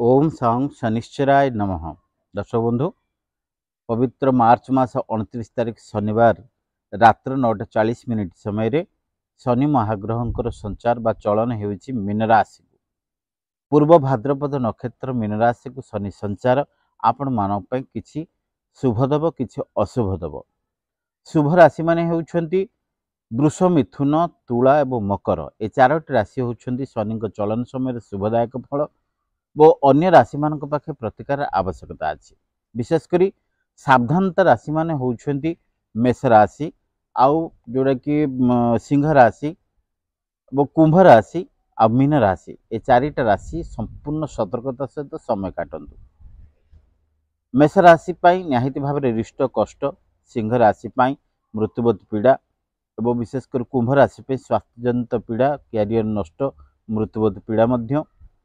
ओम सं शनिश्चराय नमः। दर्शक बंधु, पवित्र मार्च मास 29 तारीख शनिवार रात्र 9:40 समय रे शनि महाग्रहंकर संचार बा चलन हेउछि मीन राशि। पूर्व भाद्रपद नक्षत्र मीन राशि को शनि संचार आपण मानव पय किछि शुभ दब किछि अशुभ दब। शुभ राशि माने हेउछंती वृष, मिथुन, तुला एवं मकर। ए चारोटी राशि होउछंती शनि को चलन समय शुभदायक फल वो अन्य राशि मानक पाखे प्रतिकार आवश्यकता अछि। विशेषकर सावधानता राशि माने होउछंती मेष राशि आउ जोड़ा कि सिंह राशि वो कुंभ राशि आ मीन राशि। ए चारिटा राशि संपूर्ण सतर्कता सहित समय काटंतु। मेष राशि पाई निहायती भाव रिष्ट कष्ट, सिंह राशि पाई मृत्युवत पीड़ा एवं विशेषकर कुंभ राशि पे स्वास्थ्यजनित पीड़ा, कैरियर नष्ट, मृत्युवत पीड़ा मध्य।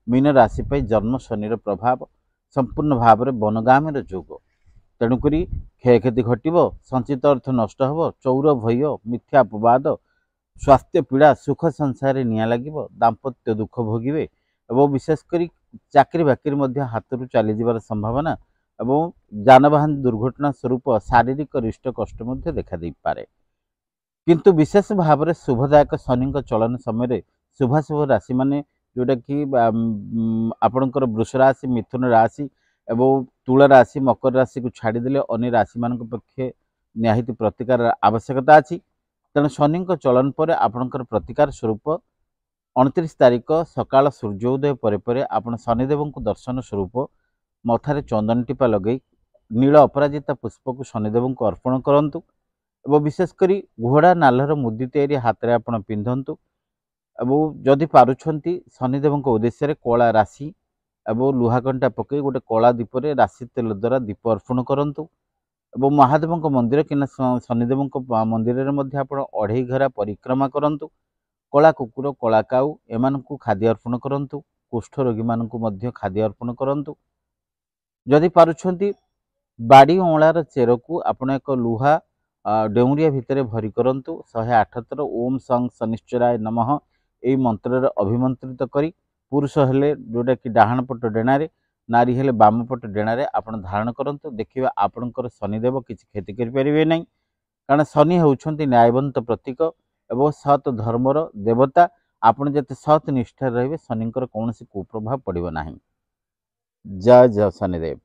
मीन राशि पे जन्म शनिर प्रभाव संपूर्ण भाव में बनगामी जोग, तेणुक क्षयक्षति घटव, संचित अर्थ नष्ट हो, चौर भय, मिथ्या अपवाद, स्वास्थ्य पीड़ा, सुख संसार निया लगे, दाम्पत्य दुख भोगे और विशेषकर चाकरी बाकरी हाथ चली जावर संभावना और जानवाहन दुर्घटना स्वरूप शारीरिक रिष्ट कष्ट देखा दे पारे। किंतु विशेष भाव में शुभदायक शनि चलन समय शुभाशुभ राशि माने जोटा कि आपणकर वृष राशि, मिथुन राशि एवं तुला राशि, मकर राशि को छाड़देले अन्य राशि मान पक्षे निहायती प्रतिकार आवश्यकता अच्छी। तेणु शनि चलन पर आपणकर प्रतिकार स्वरूप 29 तारीख सकाल सूर्योदय पर आपण शनिदेव को दर्शन स्वरूप मथारे चंदन टीपा लगे नील अपराजिता पुष्प को शनिदेव को अर्पण करंतु एवं विशेषकर घोड़ा नालर मुदी तैयारी हाथ में आप पिंधतु एवं जदि पारुछंती शनिदेव उद्देश्य कला राशि एवं लुहाकंटा पकई गोटे कला दीपर राशि तेल द्वारा दीप अर्पण करंतु एवं महादेव मंदिर कि शनिदेव मंदिर में आप अढ़ई घरा परिक्रमा करंतु। कला कुकुर, कला काऊ एमान खाद्य अर्पण करंतु। कुष्ठ रोगी मान खाद्य अर्पण करंतु। जदि पारुछंती बाड़ी अँलार चेर को आपण एक लुहा डेउरिया भितर भरी करंतु। 108 थर ओम सं शनिश्चराय नमः यही मंत्र अभिमंत्रित करी पुरुष हेले जोटा कि डाहाण पट डेणारे, नारी हेले बाम पट डेणारे आपण धारण करंतु। देखिए आपणकर शनिदेव किसी क्षति करें ना, कारण शनि होउछंती न्यायवंत प्रतीक एवं सत धर्मर देवता। आपण जते सत निष्ठा रहिबे शनिकर कौन कुप्रभाव पड़ो ना। जय जय शनिदेव।